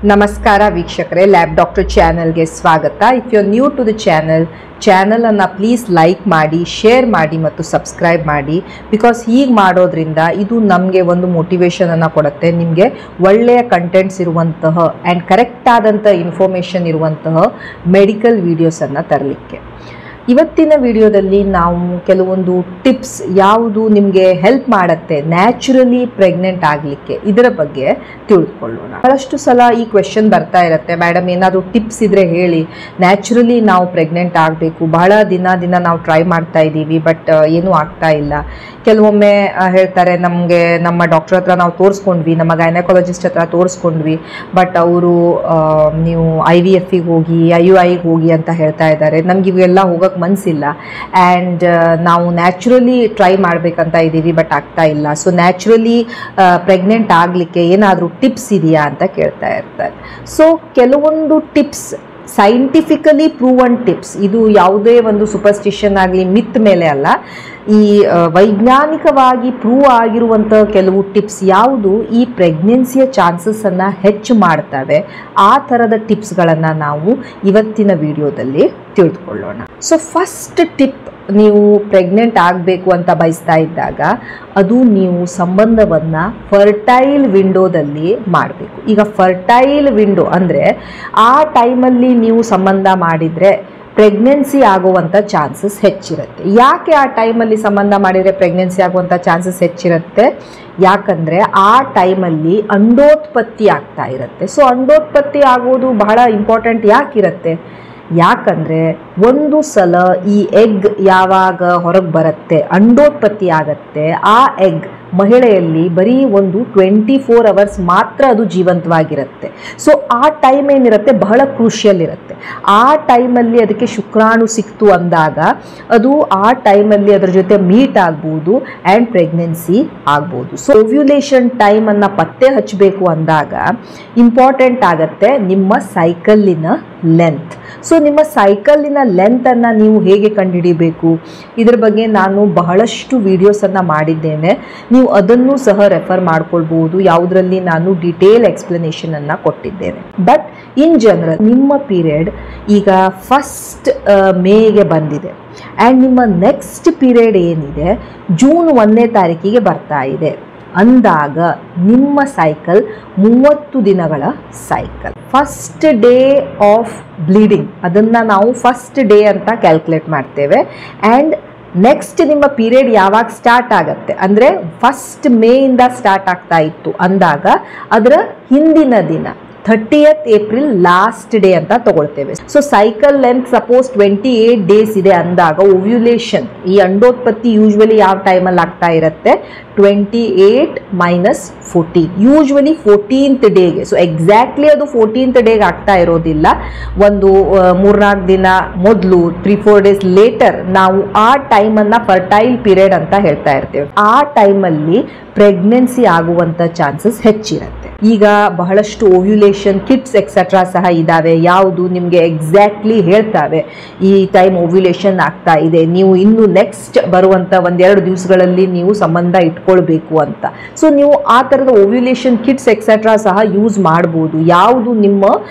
ನಮಸ್ಕಾರ ವೀಕ್ಷಕರೇ, lab doctor ಚಾನೆಲ್ಗೆ ಸ್ವಾಗತ. If you are new to the ಚಾನಲನ್ನು ಪ್ಲೀಸ್ ಲೈಕ್ ಮಾಡಿ, ಶೇರ್ ಮಾಡಿ ಮತ್ತು ಸಬ್ಸ್ಕ್ರೈಬ್ ಮಾಡಿ. ಬಿಕಾಸ್ ಹೀಗೆ ಮಾಡೋದ್ರಿಂದ ಇದು ನಮಗೆ ಒಂದು ಮೋಟಿವೇಶನನ್ನು ಕೊಡುತ್ತೆ, ನಿಮಗೆ ಒಳ್ಳೆಯ ಕಂಟೆಂಟ್ಸ್ ಇರುವಂತಹ ಆ್ಯಂಡ್ ಕರೆಕ್ಟ್ ಆದಂಥ ಇನ್ಫಾರ್ಮೇಷನ್ ಇರುವಂತಹ ಮೆಡಿಕಲ್ ವೀಡಿಯೋಸನ್ನು ತರಲಿಕ್ಕೆ. ಇವತ್ತಿನ ವಿಡಿಯೋದಲ್ಲಿ ನಾವು ಕೆಲವೊಂದು ಟಿಪ್ಸ್ ಯಾವುದು ನಿಮಗೆ ಹೆಲ್ಪ್ ಮಾಡುತ್ತೆ ನ್ಯಾಚುರಲಿ ಪ್ರೆಗ್ನೆಂಟ್ ಆಗಲಿಕ್ಕೆ, ಇದರ ಬಗ್ಗೆ ತಿಳಿದುಕೊಳ್ಳೋಣ. ಬಹಳಷ್ಟು ಸಲ ಈ ಕ್ವೆಶನ್ ಬರ್ತಾ ಇರುತ್ತೆ, ಮೇಡಮ್ ಏನಾದರೂ ಟಿಪ್ಸ್ ಇದ್ದರೆ ಹೇಳಿ, ನ್ಯಾಚುರಲಿ ನಾವು ಪ್ರೆಗ್ನೆಂಟ್ ಆಗಬೇಕು, ಬಹಳ ದಿನ ನಾವು ಟ್ರೈ ಮಾಡ್ತಾ ಇದ್ದೀವಿ ಬಟ್ ಏನೂ ಆಗ್ತಾ ಇಲ್ಲ. ಕೆಲವೊಮ್ಮೆ ಹೇಳ್ತಾರೆ ನಮಗೆ ನಮ್ಮ ಡಾಕ್ಟರ್ ಹತ್ರ ನಾವು ತೋರಿಸ್ಕೊಂಡ್ವಿ, ನಮ್ಮ ಗೈನಕಾಲಜಿಸ್ಟ್ ಹತ್ರ ತೋರಿಸ್ಕೊಂಡ್ವಿ, ಬಟ್ ಅವರು ನೀವು IVFಗೆ ಹೋಗಿ IUIಗೆ ಹೋಗಿ ಅಂತ ಹೇಳ್ತಾ ಇದ್ದಾರೆ. ನಮ್ಗೆ ಇವೆಲ್ಲ ಹೋಗೋಕ್ಕೆ ಮನಸ್ಸಿಲ್ಲ ಆ್ಯಂಡ್ ನಾವು ನ್ಯಾಚುರಲಿ ಟ್ರೈ ಮಾಡಬೇಕಂತ ಇದ್ದೀವಿ ಬಟ್ ಆಗ್ತಾ ಇಲ್ಲ. ಸೊ ನ್ಯಾಚುರಲಿ ಪ್ರೆಗ್ನೆಂಟ್ ಆಗಲಿಕ್ಕೆ ಏನಾದರೂ ಟಿಪ್ಸ್ ಇದೆಯಾ ಅಂತ ಕೇಳ್ತಾ ಇರ್ತಾರೆ. ಸೊ ಕೆಲವೊಂದು ಟಿಪ್ಸ್ ಸೈಂಟಿಫಿಕಲಿ ಪ್ರೂವನ್ ಟಿಪ್ಸ್, ಇದು ಯಾವುದೇ ಒಂದು ಸೂಪರ್ಸ್ಟಿಷನ್ ಆಗಲಿ ಮಿತ್ ಮೇಲೆ ಅಲ್ಲ, ಈ ವೈಜ್ಞಾನಿಕವಾಗಿ ಪ್ರೂವ್ ಆಗಿರುವಂಥ ಕೆಲವು ಟಿಪ್ಸ್ ಯಾವುದು ಈ ಪ್ರೆಗ್ನೆನ್ಸಿಯ ಚಾನ್ಸಸ್ಸನ್ನು ಹೆಚ್ಚು ಮಾಡ್ತವೆ. ಆ ಥರದ ಟಿಪ್ಸ್ಗಳನ್ನು ನಾವು ಇವತ್ತಿನ ವಿಡಿಯೋದಲ್ಲಿ ತಿಳಿದುಕೊಳ್ಳೋಣ. ಸೊ ಫಸ್ಟ್ ಟಿಪ್, ನೀವು ಪ್ರೆಗ್ನೆಂಟ್ ಆಗಬೇಕು ಅಂತ ಬಯಸ್ತಾ ಇದ್ದಾಗ ಅದು ನೀವು ಸಂಬಂಧವನ್ನು ಫರ್ಟೈಲ್ ವಿಂಡೋದಲ್ಲಿ ಮಾಡಬೇಕು. ಈಗ ಫರ್ಟೈಲ್ ವಿಂಡೋ ಅಂದರೆ ಆ ಟೈಮಲ್ಲಿ ನೀವು ಸಂಬಂಧ ಮಾಡಿದರೆ ಪ್ರೆಗ್ನೆನ್ಸಿ ಆಗುವಂಥ ಚಾನ್ಸಸ್ ಹೆಚ್ಚಿರುತ್ತೆ. ಯಾಕೆ ಆ ಟೈಮಲ್ಲಿ ಸಂಬಂಧ ಮಾಡಿದರೆ ಪ್ರೆಗ್ನೆನ್ಸಿ ಆಗುವಂಥ ಚಾನ್ಸಸ್ ಹೆಚ್ಚಿರುತ್ತೆ? ಯಾಕಂದರೆ ಆ ಟೈಮಲ್ಲಿ ಅಂಡೋತ್ಪತ್ತಿ ಆಗ್ತಾ ಇರುತ್ತೆ. ಸೊ ಅಂಡೋತ್ಪತ್ತಿ ಆಗೋದು ಬಹಳ ಇಂಪಾರ್ಟೆಂಟ್ ಯಾಕಿರುತ್ತೆ? ಯಾಕಂದರೆ ಒಂದು ಸಲ ಈ ಎಗ್ ಯಾವಾಗ ಹೊರಗೆ ಬರುತ್ತೆ, ಅಂಡೋತ್ಪತ್ತಿ ಆಗತ್ತೆ, ಆ ಎಗ್ ಮಹಿಳೆಯಲ್ಲಿ ಬರೀ ಒಂದು 24 ಅವರ್ಸ್ ಮಾತ್ರ ಅದು ಜೀವಂತವಾಗಿರುತ್ತೆ. ಸೊ ಆ ಟೈಮ್ ಏನಿರುತ್ತೆ ಬಹಳ ಕ್ರೂಷಿಯಲ್ ಇರುತ್ತೆ. ಆ ಟೈಮಲ್ಲಿ ಅದಕ್ಕೆ ಶುಕ್ರಾಣು ಸಿಕ್ತು ಅಂದಾಗ ಅದು ಆ ಟೈಮಲ್ಲಿ ಅದರ ಜೊತೆ ಮೀಟ್ ಆಗ್ಬೋದು ಆ್ಯಂಡ್ ಪ್ರೆಗ್ನೆನ್ಸಿ ಆಗ್ಬೋದು. ಸೊ ಓವ್ಯುಲೇಷನ್ ಟೈಮನ್ನು ಪತ್ತೆ ಹಚ್ಚಬೇಕು ಅಂದಾಗ ಇಂಪಾರ್ಟೆಂಟ್ ಆಗತ್ತೆ ನಿಮ್ಮ ಸೈಕಲ್ಲಿನ ಲೆಂತ್. ಸೊ ನಿಮ್ಮ ಸೈಕಲ್ಲಿನ ಲೆಂತನ್ನು ನೀವು ಹೇಗೆ ಕಂಡುಹಿಡಿಬೇಕು, ಇದ್ರ ಬಗ್ಗೆ ನಾನು ಬಹಳಷ್ಟು ವಿಡಿಯೋಸನ್ನು ಮಾಡಿದ್ದೇನೆ, ನೀವು ಅದನ್ನು ಸಹ ರೆಫರ್ ಮಾಡ್ಕೊಳ್ಬೋದು. ಯಾವುದರಲ್ಲಿ ನಾನು ಡಿಟೇಲ್ ಎಕ್ಸ್ಪ್ಲನೇಷನನ್ನು ಕೊಟ್ಟಿದ್ದೇನೆ. ಬಟ್ ಇನ್ ಜನರಲ್ ನಿಮ್ಮ ಪೀರಿಯಡ್ ಈಗ ಫಸ್ಟ್ ಮೇಗೆ ಬಂದಿದೆ ಆ್ಯಂಡ್ ನಿಮ್ಮ ನೆಕ್ಸ್ಟ್ ಪೀರಿಯಡ್ ಏನಿದೆ ಜೂನ್ 1ನೇ ತಾರೀಕಿಗೆ ಬರ್ತಾ ಇದೆ ಅಂದಾಗ ನಿಮ್ಮ ಸೈಕಲ್ 30 ದಿನಗಳ cycle. First day of bleeding ಅದನ್ನು ನಾವು ಫಸ್ಟ್ ಡೇ ಅಂತ ಕ್ಯಾಲ್ಕುಲೇಟ್ ಮಾಡ್ತೇವೆ. ಆ್ಯಂಡ್ ನೆಕ್ಸ್ಟ್ ನಿಮ್ಮ ಪೀರಿಯಡ್ ಯಾವಾಗ ಸ್ಟಾರ್ಟ್ ಆಗುತ್ತೆ ಅಂದರೆ ಫಸ್ಟ್ ಮೇಯಿಂದ ಸ್ಟಾರ್ಟ್ ಆಗ್ತಾ ಇತ್ತು ಅಂದಾಗ ಅದರ ಹಿಂದಿನ ದಿನ 30th ಏಪ್ರಿಲ್ ಲಾಸ್ಟ್ ಡೇ ಅಂತ ತಗೊಳ್ತೇವೆ. So cycle length suppose 28 days ಇದೆ ಅಂದಾಗ ಓವ್ಯುಲೇಷನ್ ಈ ಅಂಡೋತ್ಪತ್ತಿ ಯೂಶ್ವಲಿ ಯಾವ ಟೈಮಲ್ಲಿ ಆಗ್ತಾ ಇರುತ್ತೆ 28 - 14 ಯೂಶ್ವಲಿ 14th ಡೇಗೆ. ಸೊ ಎಕ್ಸಾಕ್ಟ್ಲಿ ಅದು 14th ಡೇಗೆ ಆಗ್ತಾ ಇರೋದಿಲ್ಲ, ಒಂದು 3-4 ದಿನ ಮೊದಲು 3-4 ಡೇಸ್ ಲೇಟರ್ ನಾವು ಆ ಟೈಮನ್ನು ಫರ್ಟೈಲ್ ಪೀರಿಯಡ್ ಅಂತ ಹೇಳ್ತಾ ಇರ್ತೇವೆ. ಆ ಟೈಮಲ್ಲಿ ಪ್ರೆಗ್ನೆನ್ಸಿ ಆಗುವಂಥ ಚಾನ್ಸಸ್ ಹೆಚ್ಚಿರುತ್ತೆ. ಈಗ ಬಹಳಷ್ಟು ಓವ್ಯುಲೇಷನ್ ಕಿಟ್ಸ್ ಎಕ್ಸೆಟ್ರಾ ಸಹ ಇದ್ದಾವೆ, ಯಾವುದು ನಿಮಗೆ ಎಕ್ಸಾಕ್ಟ್ಲಿ ಹೇಳ್ತಾವೆ ಈ ಟೈಮ್ ಓವ್ಯುಲೇಷನ್ ಆಗ್ತಾ ಇದೆ, ನೀವು ಇನ್ನು ನೆಕ್ಸ್ಟ್ ಬರುವಂಥ 1-2 ದಿವಸಗಳಲ್ಲಿ ನೀವು ಸಂಬಂಧ ಇಟ್ಕೊಳ್ಬೇಕು ಅಂತ. ಸೊ ನೀವು ಆ ಥರದ ಓವ್ಯುಲೇಷನ್ ಕಿಟ್ಸ್ ಎಕ್ಸೆಟ್ರಾ ಸಹ ಯೂಸ್ ಮಾಡ್ಬೋದು. ಯಾವುದು ನಿಮ್ಮ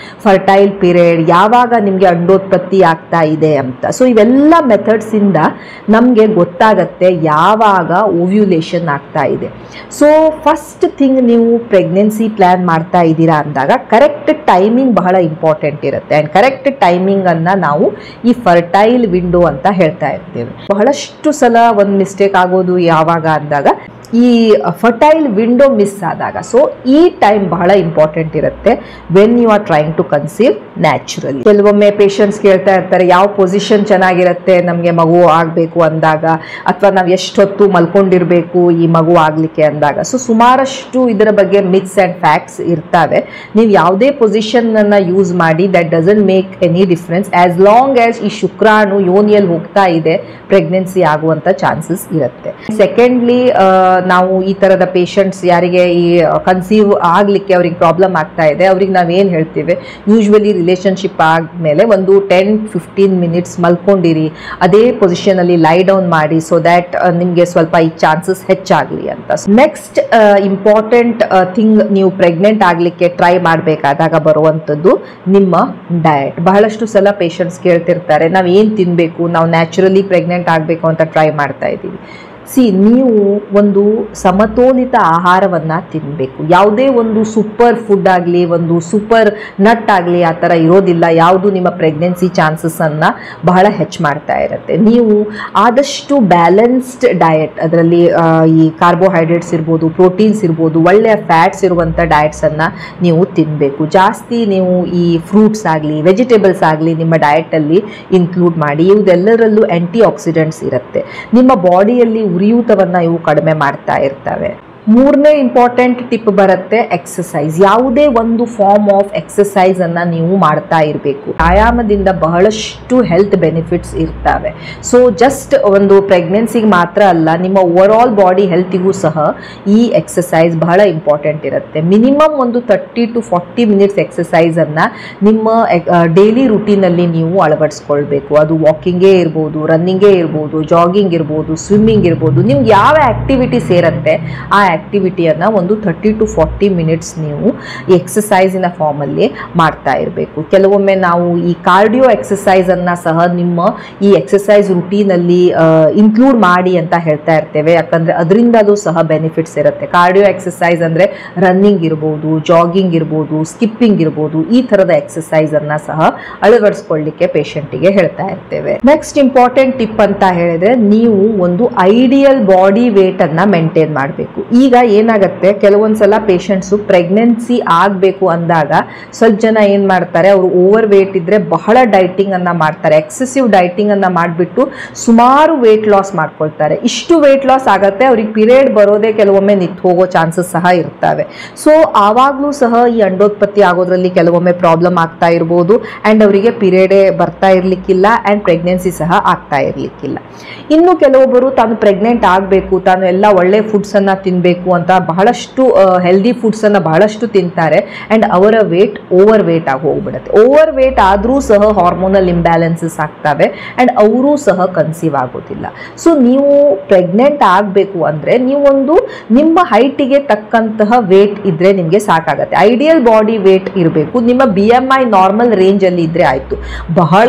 ಫರ್ಟೈಲ್ ಪೀರಿಯಡ್, ಯಾವಾಗ ನಿಮಗೆ ಅಂಡೋತ್ಪತ್ತಿ ಆಗ್ತಾ ಇದೆ ಅಂತ. ಸೊ ಇವೆಲ್ಲ ಮೆಥಡ್ಸಿಂದ ನಮಗೆ ಗೊತ್ತಾಗತ್ತೆ ಯಾವಾಗ ಓವ್ಯುಲೇಷನ್ ಆಗ್ತಾ ಇದೆ. ಸೊ ಫಸ್ಟ್ ಥಿಂಗ್, ನೀವು ಪ್ರೆಗ್ನೆನ್ಸಿ ಪ್ಲ್ಯಾನ್ ಮಾಡ್ತಾ ಇದ್ದೀರಾ ಅಂದಾಗ ಕರೆಕ್ಟ್ ಟೈಮಿಂಗ್ ಬಹಳ ಇಂಪಾರ್ಟೆಂಟ್ ಇರುತ್ತೆ. ಆ್ಯಂಡ್ ಕರೆಕ್ಟ್ ಟೈಮಿಂಗನ್ನು ನಾವು ಈ ಫರ್ಟೈಲ್ ವಿಂಡೋ ಅಂತ ಹೇಳ್ತಾ ಇರ್ತೇವೆ. ಬಹಳಷ್ಟು ಸಲ ಒಂದು ಮಿಸ್ಟೇಕ್ ಆಗೋದು ಯಾವಾಗ ಅಂದಾಗ ಈ ಫರ್ಟೈಲ್ ವಿಂಡೋ ಮಿಸ್ ಆದಾಗ. ಸೊ ಈ ಟೈಮ್ ಬಹಳ ಇಂಪಾರ್ಟೆಂಟ್ ಇರುತ್ತೆ when you are trying to conceive naturally. ಕೆಲವೊಮ್ಮೆ ಪೇಷಂಟ್ಸ್ ಕೇಳ್ತಾ ಇರ್ತಾರೆ ಯಾವ ಪೊಸಿಷನ್ ಚೆನ್ನಾಗಿರುತ್ತೆ ನಮಗೆ ಮಗು ಆಗಬೇಕು ಅಂದಾಗ, ಅಥವಾ ನಾವು ಎಷ್ಟೊತ್ತು ಮಲ್ಕೊಂಡಿರಬೇಕು ಈ ಮಗು ಆಗಲಿಕ್ಕೆ ಅಂದಾಗ. ಸೊ ಸುಮಾರಷ್ಟು ಇದರ ಬಗ್ಗೆ ಮಿತ್ಸ್ ಆ್ಯಂಡ್ ಫ್ಯಾಕ್ಟ್ಸ್ ಇರ್ತವೆ. ನೀವು ಯಾವುದೇ ಪೊಸಿಷನನ್ನು ಯೂಸ್ ಮಾಡಿ, that doesn't make any difference as long as ಈ ಶುಕ್ರಾಣು ಯೋನಿಯಲ್ಲಿ ಹೋಗ್ತಾ ಇದೆ ಪ್ರೆಗ್ನೆನ್ಸಿ ಆಗುವಂಥ ಚಾನ್ಸಸ್ ಇರುತ್ತೆ. ಸೆಕೆಂಡ್ಲಿ ನಾವು ಈ ಥರದ ಪೇಷಂಟ್ಸ್ ಯಾರಿಗೆ ಈ ಕನ್ಸೀವ್ ಆಗಲಿಕ್ಕೆ ಅವ್ರಿಗೆ ಪ್ರಾಬ್ಲಮ್ ಆಗ್ತಾ ಇದೆ ಅವ್ರಿಗೆ ನಾವೇನು ಹೇಳ್ತೀವಿ, ಯೂಶ್ವಲಿ ರಿಲೇಷನ್ಶಿಪ್ ಆದಮೇಲೆ ಒಂದು 10-15 ಮಿನಿಟ್ಸ್ ಮಲ್ಕೊಂಡಿರಿ, ಅದೇ ಪೊಸಿಷನಲ್ಲಿ ಲೈ ಡೌನ್ ಮಾಡಿ, ಸೊ ದ್ಯಾಟ್ ನಿಮಗೆ ಸ್ವಲ್ಪ ಈ ಚಾನ್ಸಸ್ ಹೆಚ್ಚಾಗಲಿ ಅಂತ. ನೆಕ್ಸ್ಟ್ ಇಂಪಾರ್ಟೆಂಟ್ ಥಿಂಗ್, ನೀವು ಪ್ರೆಗ್ನೆಂಟ್ ಆಗಲಿಕ್ಕೆ ಟ್ರೈ ಮಾಡಬೇಕಾದಾಗ ಬರುವಂಥದ್ದು ನಿಮ್ಮ ಡಯಟ್. ಬಹಳಷ್ಟು ಸಲ ಪೇಷಂಟ್ಸ್ ಕೇಳ್ತಿರ್ತಾರೆ, ನಾವು ಏನು ತಿನ್ನಬೇಕು, ನಾವು ನ್ಯಾಚುರಲಿ ಪ್ರೆಗ್ನೆಂಟ್ ಆಗಬೇಕು ಅಂತ ಟ್ರೈ ಮಾಡ್ತಾ ಇದ್ದೀವಿ. ನೀವು ಒಂದು ಸಮತೋಲಿತ ಆಹಾರವನ್ನು ತಿನ್ನಬೇಕು. ಯಾವುದೇ ಒಂದು ಸೂಪರ್ ಫುಡ್ ಆಗಲಿ, ಒಂದು ಸೂಪರ್ ನಟ್ ಆಗಲಿ ಆ ಥರ ಇರೋದಿಲ್ಲ. ಯಾವುದು ನಿಮ್ಮ ಪ್ರೆಗ್ನೆನ್ಸಿ ಚಾನ್ಸಸ್ಸನ್ನು ಬಹಳ ಹೆಚ್ಚು ಮಾಡ್ತಾ ಇರುತ್ತೆ. ನೀವು ಆದಷ್ಟು ಬ್ಯಾಲೆನ್ಸ್ಡ್ ಡಯಟ್, ಅದರಲ್ಲಿ ಈ ಕಾರ್ಬೋಹೈಡ್ರೇಟ್ಸ್ ಇರ್ಬೋದು, ಪ್ರೋಟೀನ್ಸ್ ಇರ್ಬೋದು, ಒಳ್ಳೆಯ ಫ್ಯಾಟ್ಸ್ ಇರುವಂಥ ಡಯಟ್ಸನ್ನು ನೀವು ತಿನ್ನಬೇಕು. ಜಾಸ್ತಿ ನೀವು ಈ ಫ್ರೂಟ್ಸ್ ಆಗಲಿ ವೆಜಿಟೇಬಲ್ಸ್ ಆಗಲಿ ನಿಮ್ಮ ಡಯಟಲ್ಲಿ ಇನ್ಕ್ಲೂಡ್ ಮಾಡಿ. ಇವುದೆಲ್ಲರಲ್ಲೂ ಆ್ಯಂಟಿ ಆಕ್ಸಿಡೆಂಟ್ಸ್ ಇರುತ್ತೆ. ನಿಮ್ಮ ಬಾಡಿಯಲ್ಲಿ ಉರಿಯೂತವನ್ನು ಇವು ಕಡಿಮೆ ಮಾಡ್ತಾ ಇರ್ತವೆ. ಮೂರನೇ ಇಂಪಾರ್ಟೆಂಟ್ ಟಿಪ್ ಬರುತ್ತೆ ಎಕ್ಸಸೈಸ್. ಯಾವುದೇ ಒಂದು ಫಾರ್ಮ್ ಆಫ್ ಎಕ್ಸಸೈಸನ್ನು ನೀವು ಮಾಡ್ತಾ ಇರಬೇಕು. ವ್ಯಾಯಾಮದಿಂದ ಬಹಳಷ್ಟು ಹೆಲ್ತ್ ಬೆನಿಫಿಟ್ಸ್ ಇರ್ತವೆ. ಸೊ ಜಸ್ಟ್ ಒಂದು ಪ್ರೆಗ್ನೆನ್ಸಿಗೆ ಮಾತ್ರ ಅಲ್ಲ, ನಿಮ್ಮ ಓವರ್ ಆಲ್ ಬಾಡಿ ಹೆಲ್ತಿಗೂ ಸಹ ಈ ಎಕ್ಸಸೈಸ್ ಬಹಳ ಇಂಪಾರ್ಟೆಂಟ್ ಇರುತ್ತೆ. ಮಿನಿಮಮ್ ಒಂದು 30-40 ಮಿನಿಟ್ಸ್ ಎಕ್ಸಸೈಸನ್ನು ನಿಮ್ಮ ಡೈಲಿ ರುಟೀನಲ್ಲಿ ನೀವು ಅಳವಡಿಸ್ಕೊಳ್ಬೇಕು. ಅದು ವಾಕಿಂಗೇ ಇರ್ಬೋದು, ರನ್ನಿಂಗೇ ಇರ್ಬೋದು, ಜಾಗಿಂಗ್ ಇರ್ಬೋದು, ಸ್ವಿಮ್ಮಿಂಗ್ ಇರ್ಬೋದು. ನಿಮ್ಗೆ ಯಾವ ಆ್ಯಕ್ಟಿವಿಟಿ ಸೇರುತ್ತೆ ಆ ಆಕ್ಟಿವಿಟಿಯನ್ನು ಒಂದು 30-40 ಮಿನಿಟ್ಸ್ ನೀವು ಎಕ್ಸಸೈಸಿನ ಫಾರ್ಮಲ್ಲಿ ಮಾಡ್ತಾ ಇರಬೇಕು. ಕೆಲವೊಮ್ಮೆ ನಾವು ಈ ಕಾರ್ಡಿಯೋ ಎಕ್ಸಸೈಸನ್ನು ಸಹ ನಿಮ್ಮ ಈ ಎಕ್ಸಸೈಸ್ ರುಟೀನಲ್ಲಿ ಇನ್ಕ್ಲೂಡ್ ಮಾಡಿ ಅಂತ ಹೇಳ್ತಾ ಇರ್ತೇವೆ. ಯಾಕಂದರೆ ಅದರಿಂದಲೂ ಸಹ ಬೆನಿಫಿಟ್ಸ್ ಇರುತ್ತೆ. ಕಾರ್ಡಿಯೋ ಎಕ್ಸಸೈಸ್ ಅಂದರೆ ರನ್ನಿಂಗ್ ಇರ್ಬೋದು, ಜಾಗಿಂಗ್ ಇರ್ಬೋದು, ಸ್ಕಿಪ್ಪಿಂಗ್ ಇರ್ಬೋದು, ಈ ಥರದ ಎಕ್ಸಸೈಸನ್ನು ಸಹ ಅಳವಡಿಸ್ಕೊಳ್ಳಿಕ್ಕೆ ಪೇಷಂಟಿಗೆ ಹೇಳ್ತಾ ಇರ್ತೇವೆ. ನೆಕ್ಸ್ಟ್ ಇಂಪಾರ್ಟೆಂಟ್ ಟಿಪ್ ಅಂತ ಹೇಳಿದ್ರೆ, ನೀವು ಒಂದು ಐಡಿಯಲ್ ಬಾಡಿ ವೇಟನ್ನು ಮೇಂಟೈನ್ ಮಾಡಬೇಕು. ಈಗ ಏನಾಗುತ್ತೆ, ಕೆಲವೊಂದ್ಸಲ ಪೇಷಂಟ್ಸು ಪ್ರೆಗ್ನೆನ್ಸಿ ಆಗಬೇಕು ಅಂದಾಗ ಸ್ವಲ್ಪ ಜನ ಏನು ಮಾಡ್ತಾರೆ, ಅವರು ಓವರ್ ವೇಟ್ ಇದ್ದರೆ ಬಹಳ ಡೈಟಿಂಗನ್ನು ಮಾಡ್ತಾರೆ. ಎಕ್ಸೆಸಿವ್ ಡೈಟಿಂಗನ್ನು ಮಾಡಿಬಿಟ್ಟು ಸುಮಾರು ವೇಟ್ ಲಾಸ್ ಮಾಡ್ಕೊಳ್ತಾರೆ. ಇಷ್ಟು ವೇಟ್ ಲಾಸ್ ಆಗುತ್ತೆ, ಅವ್ರಿಗೆ ಪೀರಿಯಡ್ ಬರೋದೇ ಕೆಲವೊಮ್ಮೆ ನಿಂತು ಹೋಗೋ ಚಾನ್ಸಸ್ ಸಹ ಇರ್ತವೆ. ಸೊ ಆವಾಗಲೂ ಸಹ ಈ ಅಂಡೋತ್ಪತ್ತಿ ಆಗೋದ್ರಲ್ಲಿ ಕೆಲವೊಮ್ಮೆ ಪ್ರಾಬ್ಲಮ್ ಆಗ್ತಾ ಇರ್ಬೋದು. ಆ್ಯಂಡ್ ಅವರಿಗೆ ಪೀರಿಯಡೇ ಬರ್ತಾ ಇರಲಿಕ್ಕಿಲ್ಲ ಆ್ಯಂಡ್ ಪ್ರೆಗ್ನೆನ್ಸಿ ಸಹ ಆಗ್ತಾ ಇರಲಿಕ್ಕಿಲ್ಲ. ಇನ್ನು ಕೆಲವೊಬ್ಬರು ತಾನು ಪ್ರೆಗ್ನೆಂಟ್ ಆಗಬೇಕು, ತಾನು ಎಲ್ಲ ಒಳ್ಳೆ ಫುಡ್ಸನ್ನು ತಿನ್ನಬೇಕು ಅಂತ ಬಹಳಷ್ಟು ಹೆಲ್ದಿ ಫುಡ್ಸನ್ನು ಬಹಳಷ್ಟು ತಿಂತಾರೆ. ಆ್ಯಂಡ್ ಅವರ ವೇಟ್ ಓವರ್ ವೇಟ್ ಆಗಿ ಹೋಗ್ಬಿಡುತ್ತೆ. ಓವರ್ ವೇಟ್ ಆದರೂ ಸಹ ಹಾರ್ಮೋನಲ್ ಇಂಬ್ಯಾಲೆನ್ಸಸ್ ಆಗ್ತವೆ ಆ್ಯಂಡ್ ಅವರೂ ಸಹ ಕನ್ಸೀವ್ ಆಗೋದಿಲ್ಲ. ಸೊ ನೀವು ಪ್ರೆಗ್ನೆಂಟ್ ಆಗಬೇಕು ಅಂದರೆ ನೀವೊಂದು ನಿಮ್ಮ ಹೈಟಿಗೆ ತಕ್ಕಂತಹ ವೇಟ್ ಇದ್ದರೆ ನಿಮಗೆ ಸಾಕಾಗತ್ತೆ. ಐಡಿಯಲ್ ಬಾಡಿ ವೇಟ್ ಇರಬೇಕು. ನಿಮ್ಮ BMI ನಾರ್ಮಲ್ ರೇಂಜಲ್ಲಿ ಇದ್ದರೆ ಆಯಿತು. ಬಹಳ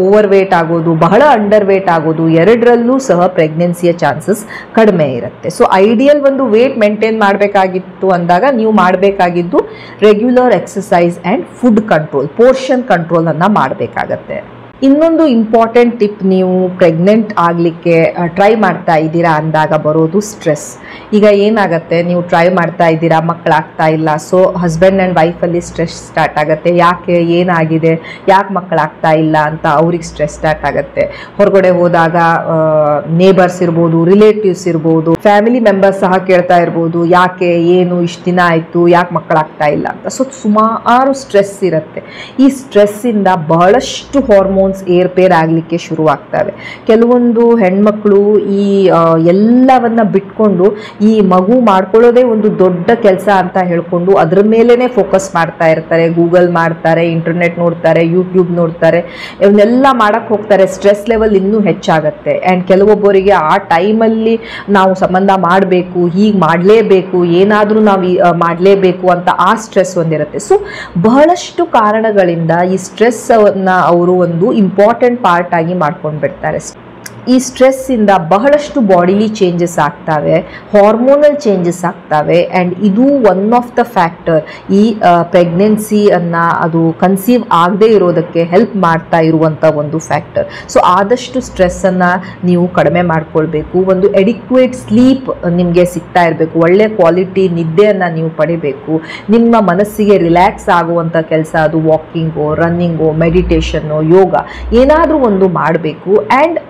ಓವರ್ ವೇಟ್ ಆಗೋದು, ಬಹಳ ಅಂಡರ್ ವೇಟ್ ಆಗೋದು, ಎರಡರಲ್ಲೂ ಸಹ ಪ್ರೆಗ್ನೆನ್ಸಿಯ ಚಾನ್ಸಸ್ ಕಡಿಮೆ ಇರುತ್ತೆ. ಸೊ ಐಡಿಯಲ್ ಒಂದು ವೇಟ್ ಮೇಂಟೈನ್ ಮಾಡಬೇಕಾಗಿತ್ತು ಅಂದಾಗ ನೀವು ಮಾಡಬೇಕಾಗಿದ್ದು regular exercise and food control, portion ಕಂಟ್ರೋಲನ್ನು ಮಾಡಬೇಕಾಗತ್ತೆ. ಇನ್ನೊಂದು ಇಂಪಾರ್ಟೆಂಟ್ ಟಿಪ್, ನೀವು ಪ್ರೆಗ್ನೆಂಟ್ ಆಗಲಿಕ್ಕೆ ಟ್ರೈ ಮಾಡ್ತಾ ಇದ್ದೀರಾ ಅಂದಾಗ ಬರೋದು ಸ್ಟ್ರೆಸ್. ಈಗ ಏನಾಗುತ್ತೆ, ನೀವು ಟ್ರೈ ಮಾಡ್ತಾ ಇದ್ದೀರಾ, ಮಕ್ಕಳಾಗ್ತಾ ಇಲ್ಲ. ಸೊ ಹಸ್ಬೆಂಡ್ ಆ್ಯಂಡ್ ವೈಫಲ್ಲಿ ಸ್ಟ್ರೆಸ್ ಸ್ಟಾರ್ಟ್ ಆಗುತ್ತೆ. ಯಾಕೆ, ಏನಾಗಿದೆ, ಯಾಕೆ ಮಕ್ಕಳಾಗ್ತಾ ಇಲ್ಲ ಅಂತ ಅವ್ರಿಗೆ ಸ್ಟ್ರೆಸ್ ಸ್ಟಾರ್ಟ್ ಆಗುತ್ತೆ. ಹೊರಗಡೆ ಹೋದಾಗ ನೇಬರ್ಸ್ ಇರ್ಬೋದು, ರಿಲೇಟಿವ್ಸ್ ಇರ್ಬೋದು, ಫ್ಯಾಮಿಲಿ ಮೆಂಬರ್ಸ್ ಸಹ ಕೇಳ್ತಾ ಇರ್ಬೋದು, ಯಾಕೆ, ಏನು, ಇಷ್ಟು ದಿನ ಆಯಿತು, ಯಾಕೆ ಮಕ್ಕಳಾಗ್ತಾ ಇಲ್ಲ ಅಂತ. ಸೊ ಸುಮಾರು ಸ್ಟ್ರೆಸ್ ಇರುತ್ತೆ. ಈ ಸ್ಟ್ರೆಸ್ಸಿಂದ ಬಹಳಷ್ಟು ಹಾರ್ಮೋನ್ಸ್ ಏರ್ಪೇರ್ ಆಗಲಿಕ್ಕೆ ಶುರುವಾಗ್ತವೆ. ಕೆಲವೊಂದು ಹೆಣ್ಮಕ್ಳು ಈ ಎಲ್ಲವನ್ನ ಬಿಟ್ಕೊಂಡು ಈ ಮಗು ಮಾಡ್ಕೊಳ್ಳೋದೇ ಒಂದು ದೊಡ್ಡ ಕೆಲಸ ಅಂತ ಹೇಳ್ಕೊಂಡು ಅದ್ರ ಮೇಲೇ ಫೋಕಸ್ ಮಾಡ್ತಾ ಇರ್ತಾರೆ. ಗೂಗಲ್ ಮಾಡ್ತಾರೆ, ಇಂಟರ್ನೆಟ್ ನೋಡ್ತಾರೆ, ಯೂಟ್ಯೂಬ್ ನೋಡ್ತಾರೆ, ಇವನ್ನೆಲ್ಲ ಮಾಡಕ್ಕೆ ಹೋಗ್ತಾರೆ. ಸ್ಟ್ರೆಸ್ ಲೆವೆಲ್ ಇನ್ನೂ ಹೆಚ್ಚಾಗತ್ತೆ. ಆ್ಯಂಡ್ ಕೆಲವೊಬ್ಬರಿಗೆ ಆ ಟೈಮಲ್ಲಿ ನಾವು ಸಂಬಂಧ ಮಾಡಬೇಕು, ಹೀಗೆ ಮಾಡಲೇಬೇಕು, ಏನಾದರೂ ನಾವು ಮಾಡಲೇಬೇಕು ಅಂತ ಆ ಸ್ಟ್ರೆಸ್ ಒಂದಿರುತ್ತೆ. ಸೊ ಬಹಳಷ್ಟು ಕಾರಣಗಳಿಂದ ಈ ಸ್ಟ್ರೆಸ್ಸನ್ನು ಅವರು ಒಂದು ಇಂಪಾರ್ಟೆಂಟ್ ಪಾರ್ಟ್ ಆಗಿ ಮಾಡ್ಕೊಂಡು ಬಿಡ್ತಾರೆ. ಈ ಸ್ಟ್ರೆಸ್ಸಿಂದ ಬಹಳಷ್ಟು ಬಾಡಿಲಿ ಚೇಂಜಸ್ ಆಗ್ತವೆ, ಹಾರ್ಮೋನಲ್ ಚೇಂಜಸ್ ಆಗ್ತವೆ. ಆ್ಯಂಡ್ ಇದು ಒನ್ ಆಫ್ ದ ಫ್ಯಾಕ್ಟರ್ ಈ ಪ್ರೆಗ್ನೆನ್ಸಿಯನ್ನು ಅದು ಕನ್ಸೀವ್ ಆಗದೇ ಇರೋದಕ್ಕೆ ಹೆಲ್ಪ್ ಮಾಡ್ತಾ ಇರುವಂಥ ಒಂದು ಫ್ಯಾಕ್ಟರ್. ಸೊ ಆದಷ್ಟು ಸ್ಟ್ರೆಸ್ಸನ್ನು ನೀವು ಕಡಿಮೆ ಮಾಡ್ಕೊಳ್ಬೇಕು. ಒಂದು ಎಡಿಕ್ವೇಟ್ ಸ್ಲೀಪ್ ನಿಮಗೆ ಸಿಗ್ತಾ ಇರಬೇಕು. ಒಳ್ಳೆ ಕ್ವಾಲಿಟಿ ನಿದ್ದೆಯನ್ನು ನೀವು ಪಡಿಬೇಕು. ನಿಮ್ಮ ಮನಸ್ಸಿಗೆ ರಿಲ್ಯಾಕ್ಸ್ ಆಗುವಂಥ ಕೆಲಸ, ಅದು ವಾಕಿಂಗೋ, ರನ್ನಿಂಗೋ, ಮೆಡಿಟೇಷನ್ನೋ, ಯೋಗ, ಏನಾದರೂ ಒಂದು ಮಾಡಬೇಕು. ಆ್ಯಂಡ್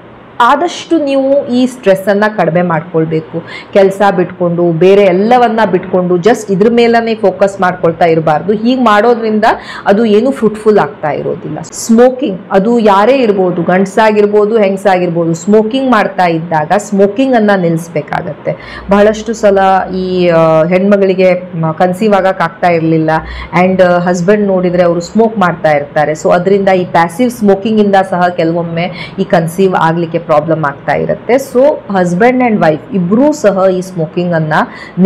ಆದಷ್ಟು ನೀವು ಈ ಸ್ಟ್ರೆಸ್ಸನ್ನು ಕಡಿಮೆ ಮಾಡ್ಕೊಳ್ಬೇಕು. ಕೆಲಸ ಬಿಟ್ಕೊಂಡು ಬೇರೆ ಎಲ್ಲವನ್ನ ಬಿಟ್ಕೊಂಡು ಜಸ್ಟ್ ಇದ್ರ ಮೇಲೇ ಫೋಕಸ್ ಮಾಡ್ಕೊಳ್ತಾ ಇರಬಾರ್ದು. ಹೀಗೆ ಮಾಡೋದ್ರಿಂದ ಅದು ಏನು ಫ್ರೂಟ್ಫುಲ್ ಆಗ್ತಾ ಇರೋದಿಲ್ಲ. ಸ್ಮೋಕಿಂಗ್, ಅದು ಯಾರೇ ಇರ್ಬೋದು, ಗಂಡಸಾಗಿರ್ಬೋದು ಹೆಂಗಸಾಗಿರ್ಬೋದು, ಸ್ಮೋಕಿಂಗ್ ಮಾಡ್ತಾ ಇದ್ದಾಗ ಸ್ಮೋಕಿಂಗ್ ಅನ್ನ ನಿಲ್ಲಿಸ್ಬೇಕಾಗತ್ತೆ. ಬಹಳಷ್ಟು ಸಲ ಈ ಹೆಣ್ಮಗಳಿಗೆ ಕನ್ಸೀವ್ ಆಗಕ್ಕಾಗ್ತಾ ಇರಲಿಲ್ಲ ಆ್ಯಂಡ್ ಹಸ್ಬೆಂಡ್ ನೋಡಿದರೆ ಅವರು ಸ್ಮೋಕ್ ಮಾಡ್ತಾ ಇರ್ತಾರೆ. ಸೊ ಅದರಿಂದ ಈ ಪ್ಯಾಸಿವ್ ಸ್ಮೋಕಿಂಗ್ ಇಂದ ಸಹ ಕೆಲವೊಮ್ಮೆ ಈ ಕನ್ಸೀವ್ ಆಗಲಿಕ್ಕೆ ಪ್ರಾಬ್ಲಮ್ ಆಗ್ತಾ ಇರುತ್ತೆ. ಸೊ ಹಸ್ಬೆಂಡ್ ಆ್ಯಂಡ್ ವೈಫ್ ಇಬ್ಬರೂ ಸಹ ಈ ಸ್ಮೋಕಿಂಗ್ ಅನ್ನ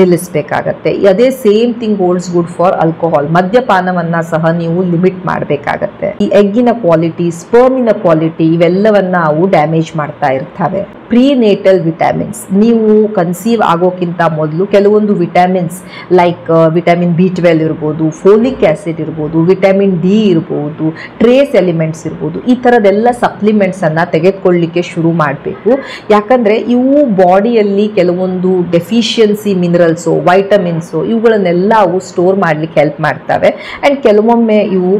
ನಿಲ್ಲಿಸಬೇಕಾಗತ್ತೆ. ಅದೇ same thing holds good for alcohol. ಮದ್ಯಪಾನವನ್ನ ಸಹ ನೀವು ಲಿಮಿಟ್ ಮಾಡಬೇಕಾಗತ್ತೆ. ಈ ಎಗ್ಗಿನ ಕ್ವಾಲಿಟಿ, ಸ್ಪರ್ಮಿನ ಕ್ವಾಲಿಟಿ ಇವೆಲ್ಲವನ್ನ ಅವು ಡ್ಯಾಮೇಜ್ ಮಾಡ್ತಾ ಇರ್ತವೆ. ಪ್ರೀನೇಟಲ್ ವಿಟಮಿನ್ಸ್, ನೀವು ಕನ್ಸೀವ್ ಆಗೋಕ್ಕಿಂತ ಮೊದಲು ಕೆಲವೊಂದು ವಿಟಮಿನ್ಸ್ ಲೈಕ್ ವಿಟಮಿನ್ B12 ಇರ್ಬೋದು, ಫೋಲಿಕ್ ಆ್ಯಸಿಡ್ ಇರ್ಬೋದು, ವಿಟಮಿನ್ D ಇರ್ಬೋದು, ಟ್ರೇಸ್ ಎಲಿಮೆಂಟ್ಸ್ ಇರ್ಬೋದು, ಈ ಥರದ್ದೆಲ್ಲ ಸಪ್ಲಿಮೆಂಟ್ಸನ್ನು ತೆಗೆದುಕೊಳ್ಳಲಿಕ್ಕೆ ಶುರು ಮಾಡಬೇಕು. ಯಾಕಂದರೆ ಇವು ಬಾಡಿಯಲ್ಲಿ ಕೆಲವೊಂದು ಡೆಫಿಷಿಯನ್ಸಿ ಮಿನರಲ್ಸು, ವೈಟಮಿನ್ಸು ಇವುಗಳನ್ನೆಲ್ಲ ಅವು ಸ್ಟೋರ್ ಮಾಡಲಿಕ್ಕೆ ಹೆಲ್ಪ್ ಮಾಡ್ತವೆ. ಆ್ಯಂಡ್ ಕೆಲವೊಮ್ಮೆ ಇವು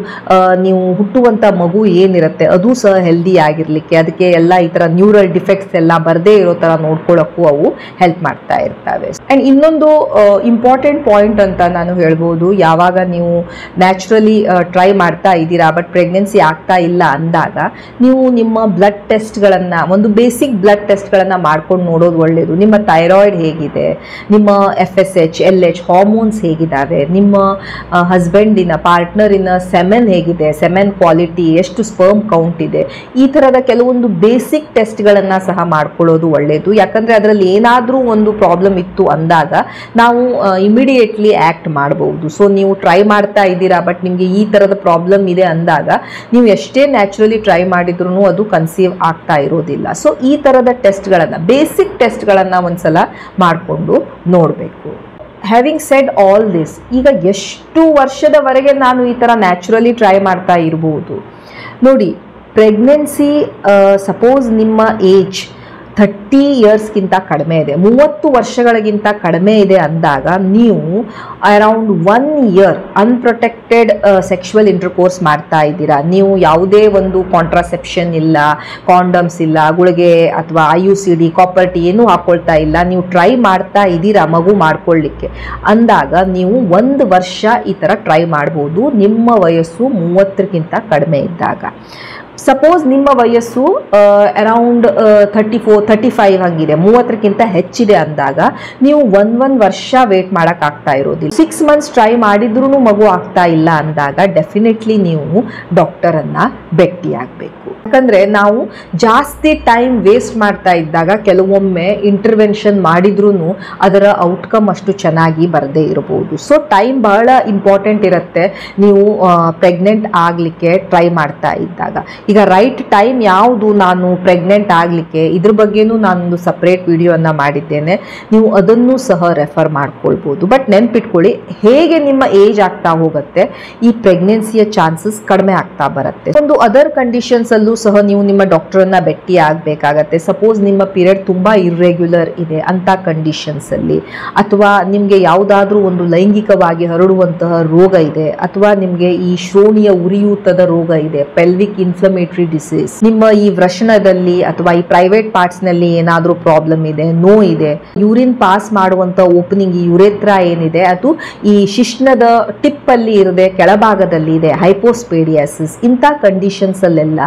ನೀವು ಹುಟ್ಟುವಂಥ ಮಗು ಏನಿರುತ್ತೆ ಅದು ಸಹ ಹೆಲ್ದಿ ಆಗಿರಲಿಕ್ಕೆ, ಅದಕ್ಕೆ ಎಲ್ಲ ಈ ಥರ ನ್ಯೂರಲ್ ಡಿಫೆಕ್ಟ್ಸ್ ಎಲ್ಲ ಬರದೇ ಇರೋ ಥರ ನೋಡ್ಕೊಳ್ಳೋಕ್ಕೂ ಅವು ಹೆಲ್ಪ್ ಮಾಡ್ತಾ ಇರ್ತವೆ. ಆ್ಯಂಡ್ ಇನ್ನೊಂದು ಇಂಪಾರ್ಟೆಂಟ್ ಪಾಯಿಂಟ್ ಅಂತ ನಾನು ಹೇಳ್ಬೋದು, ಯಾವಾಗ ನೀವು ನ್ಯಾಚುರಲಿ ಟ್ರೈ ಮಾಡ್ತಾ ಇದ್ದೀರಾ ಬಟ್ ಪ್ರೆಗ್ನೆನ್ಸಿ ಆಗ್ತಾ ಇಲ್ಲ ಅಂದಾಗ ನೀವು ನಿಮ್ಮ ಬ್ಲಡ್ ಟೆಸ್ಟ್ಗಳನ್ನು, ಒಂದು ಬೇಸಿಕ್ ಬ್ಲಡ್ ಟೆಸ್ಟ್ಗಳನ್ನು ಮಾಡ್ಕೊಂಡು ನೋಡೋದು ಒಳ್ಳೆಯದು. ನಿಮ್ಮ ಥೈರಾಯ್ಡ್ ಹೇಗಿದೆ, ನಿಮ್ಮ FSH, LH ಹಾರ್ಮೋನ್ಸ್ ಹೇಗಿದ್ದಾವೆ, ನಿಮ್ಮ ಹಸ್ಬೆಂಡಿನ ಪಾರ್ಟ್ನರಿನ ಸೆಮೆನ್ ಹೇಗಿದೆ, ಸೆಮೆನ್ ಕ್ವಾಲಿಟಿ, ಎಷ್ಟು ಸ್ಪರ್ಮ್ ಕೌಂಟ್ ಇದೆ, ಈ ಥರದ ಕೆಲವೊಂದು ಬೇಸಿಕ್ ಟೆಸ್ಟ್ಗಳನ್ನು ಸಹ ಮಾಡ್ಕೊಳ್ಳೋದು ಒಳ್ಳೆಯದು. ಯಾಕಂದರೆ ಅದರಲ್ಲಿ ಏನಾದರೂ ಒಂದು ಪ್ರಾಬ್ಲಮ್ ಇತ್ತು ಅಂದಾಗ ನಾವು ಇಮಿಡಿಯೇಟ್ಲಿ ಆ್ಯಕ್ಟ್ ಮಾಡಬಹುದು. ಸೊ ನೀವು ಟ್ರೈ ಮಾಡ್ತಾ ಇದ್ದೀರಾ ಬಟ್ ನಿಮಗೆ ಈ ಥರದ ಪ್ರಾಬ್ಲಮ್ ಇದೆ ಅಂದಾಗ ನೀವು ಎಷ್ಟೇ ನ್ಯಾಚುರಲಿ ಟ್ರೈ ಮಾಡಿದ್ರೂ ಅದು ಕನ್ಸೀವ್ ಆಗ್ತಾ ಇರೋದಿಲ್ಲ. ಸೊ ಈ ಥರದ ಟೆಸ್ಟ್ಗಳನ್ನು, ಬೇಸಿಕ್ ಟೆಸ್ಟ್ಗಳನ್ನು ಒಂದ್ಸಲ ಮಾಡಿಕೊಂಡು ನೋಡಬೇಕು. ಹ್ಯಾವಿಂಗ್ ಸೆಡ್ ಆಲ್ ದಿಸ್, ಈಗ ಎಷ್ಟು ವರ್ಷದವರೆಗೆ ನಾನು ಈ ಥರ ನ್ಯಾಚುರಲಿ ಟ್ರೈ ಮಾಡ್ತಾ ಇರ್ಬೋದು ನೋಡಿ. ಪ್ರೆಗ್ನೆನ್ಸಿ ಸಪೋಸ್ ನಿಮ್ಮ ಏಜ್ 30 ಇಯರ್ಸ್ಗಿಂತ ಕಡಿಮೆ ಇದೆ, 30 ವರ್ಷಗಳಿಗಿಂತ ಕಡಿಮೆ ಇದೆ ಅಂದಾಗ ನೀವು around 1 year unprotected sexual intercourse ಮಾಡ್ತಾ ಇದ್ದೀರಾ. ನೀವು ಯಾವುದೇ ಒಂದು ಕಾಂಟ್ರಾಸೆಪ್ಷನ್ ಇಲ್ಲ, ಕಾಂಡಮ್ಸ್ ಇಲ್ಲ, ಗುಳಿಗೆ ಅಥವಾ IUCD, ಕಾಪರ್ ಟಿ ಏನೂ ಹಾಕ್ಕೊಳ್ತಾ ಇಲ್ಲ, ನೀವು ಟ್ರೈ ಮಾಡ್ತಾ ಇದ್ದೀರಾ ಮಗು ಮಾಡ್ಕೊಳ್ಳಿಕ್ಕೆ ಅಂದಾಗ ನೀವು 1 ವರ್ಷ ಈ ಥರ ಟ್ರೈ ಮಾಡ್ಬೋದು, ನಿಮ್ಮ ವಯಸ್ಸು 30ಕ್ಕಿಂತ ಕಡಿಮೆ ಇದ್ದಾಗ. ಸಪೋಸ್ ನಿಮ್ಮ ವಯಸ್ಸು ಅರೌಂಡ್ 34, 35 ಹಂಗಿದೆ, 30ಕ್ಕಿಂತ ಹೆಚ್ಚಿದೆ ಅಂದಾಗ ನೀವು 1 ವರ್ಷ ವೇಟ್ ಮಾಡೋಕ್ಕಾಗ್ತಾ ಇರೋದಿಲ್ಲ. 6 ಮಂತ್ಸ್ ಟ್ರೈ ಮಾಡಿದ್ರೂ ಮಗು ಆಗ್ತಾ ಇಲ್ಲ ಅಂದಾಗ ಡೆಫಿನೆಟ್ಲಿ ನೀವು ಡಾಕ್ಟರನ್ನು ಭೇಟಿಯಾಗಬೇಕು. ಯಾಕಂದರೆ ನಾವು ಜಾಸ್ತಿ ಟೈಮ್ ವೇಸ್ಟ್ ಮಾಡ್ತಾ ಇದ್ದಾಗ ಕೆಲವೊಮ್ಮೆ ಇಂಟರ್ವೆನ್ಷನ್ ಮಾಡಿದ್ರೂ ಅದರ ಔಟ್ಕಮ್ ಅಷ್ಟು ಚೆನ್ನಾಗಿ ಬರದೇ ಇರಬಹುದು. ಸೊ ಟೈಮ್ ಬಹಳ ಇಂಪಾರ್ಟೆಂಟ್ ಇರುತ್ತೆ ನೀವು ಪ್ರೆಗ್ನೆಂಟ್ ಆಗಲಿಕ್ಕೆ ಟ್ರೈ ಮಾಡ್ತಾ ಇದ್ದಾಗ. ಈಗ ರೈಟ್ ಟೈಮ್ ಯಾವುದು ನಾನು ಪ್ರೆಗ್ನೆಂಟ್ ಆಗಲಿಕ್ಕೆ, ಇದ್ರ ಬಗ್ಗೆನೂ ನಾನೊಂದು ಸಪ್ರೇಟ್ ವಿಡಿಯೋನ ಮಾಡಿದ್ದೇನೆ, ನೀವು ಅದನ್ನು ಸಹ ರೆಫರ್ ಮಾಡ್ಕೊಳ್ಬೋದು. ಬಟ್ ನೆನ್ಪಿಟ್ಕೊಳ್ಳಿ, ಹೇಗೆ ನಿಮ್ಮ ಏಜ್ ಆಗ್ತಾ ಹೋಗುತ್ತೆ ಈ ಪ್ರೆಗ್ನೆನ್ಸಿಯ ಚಾನ್ಸಸ್ ಕಡಿಮೆ ಆಗ್ತಾ ಬರುತ್ತೆ. ಒಂದು ಅದರ್ ಕಂಡೀಷನ್ಸ್ ಅಲ್ಲೂ ಸಹ ನೀವು ನಿಮ್ಮ ಡಾಕ್ಟರನ್ನ ಭೇಟಿ ಆಗಬೇಕಾಗತ್ತೆ. ಸಪೋಸ್ ನಿಮ್ಮ ಪೀರಿಯಡ್ ತುಂಬಾ ಇರ್ರೆಗ್ಯುಲರ್ ಇದೆ ಅಂತ ಕಂಡೀಷನ್ಸ್ ಅಲ್ಲಿ, ಅಥವಾ ನಿಮಗೆ ಯಾವುದಾದ್ರೂ ಒಂದು ಲೈಂಗಿಕವಾಗಿ ಹರಡುವಂತಹ ರೋಗ ಇದೆ, ಅಥವಾ ನಿಮಗೆ ಈ ಶ್ರೋಣಿಯ ಉರಿಯೂತದ ರೋಗ ಇದೆ, ಪೆಲ್ವಿಕ್ ಇನ್ಫ್ಲಮೇಟರಿ ಡಿಸೀಸ್, ನಿಮ್ಮ ಈ ವೃಷಣದಲ್ಲಿ ಅಥವಾ ಈ ಪ್ರೈವೇಟ್ ಪಾರ್ಟ್ಸ್ ನಲ್ಲಿ ಏನಾದರೂ ಪ್ರಾಬ್ಲಮ್ ಇದೆ, ನೋವಿದೆ, ಯೂರಿನ್ ಪಾಸ್ ಮಾಡುವಂತ ಓಪನಿಂಗ್ ಈ ಯುರೇತ್ರಾ ಏನಿದೆ ಅದು ಈ ಶಿಶ್ನದ ಟಿಪ್ ಅಲ್ಲಿ ಇರದೆ ಕೆಳಭಾಗದಲ್ಲಿ ಇದೆ, ಹೈಪೋಸ್ಪೇಡಿಯಾಸಿಸ್, ಇಂಥ ಕಂಡೀಷನ್ಸ್ ಅಲ್ಲೆಲ್ಲ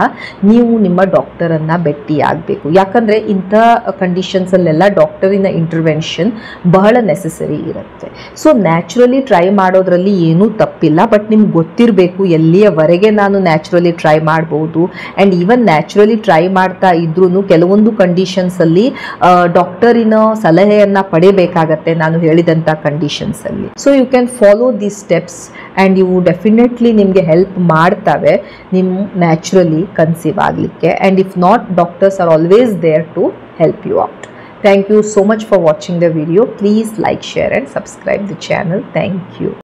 ನೀವು ನಿಮ್ಮ ಡಾಕ್ಟರನ್ನ ಭೇಟಿ ಆಗಬೇಕು. ಯಾಕಂದ್ರೆ ಇಂಥ ಕಂಡೀಷನ್ಸ್ ಅಲ್ಲೆಲ್ಲ ಡಾಕ್ಟರಿನ ಇಂಟರ್ವೆನ್ಷನ್ ಬಹಳ ನೆಸೆಸರಿ ಇರುತ್ತೆ. ಸೊ ನ್ಯಾಚುರಲಿ ಟ್ರೈ ಮಾಡೋದ್ರಲ್ಲಿ ಏನೂ ತಪ್ಪಿಲ್ಲ, ಬಟ್ ನಿಮ್ಗೆ ಗೊತ್ತಿರಬೇಕು ಎಲ್ಲಿಯವರೆಗೆ ನಾನು ನ್ಯಾಚುರಲಿ ಟ್ರೈ ಮಾಡಬಹುದು. ಆ್ಯಂಡ್ ಈವನ್ ನ್ಯಾಚುರಲಿ ಟ್ರೈ ಮಾಡ್ತಾ ಇದ್ರೂ ಕೆಲವೊಂದು ಕಂಡೀಷನ್ಸ್ ಅಲ್ಲಿ ಡಾಕ್ಟರಿನ ಸಲಹೆಯನ್ನ ಪಡೆಯಬೇಕಾಗತ್ತೆ ನಾನು ಹೇಳಿದಂಥ ಕಂಡೀಷನ್ಸ್ ಅಲ್ಲಿ. So you can follow these steps and ಇವು ಡೆಫಿನೆಟ್ಲಿ ನಿಮಗೆ ಹೆಲ್ಪ್ ಮಾಡ್ತವೆ ನಿಮ್ಮ ನ್ಯಾಚುರಲಿ ಕನ್ಸೀವ್ ಆಗಲಿಕ್ಕೆ. And if not, doctors are always there to help you out. Thank you so much for watching the video. Please like, share and subscribe the channel. Thank you.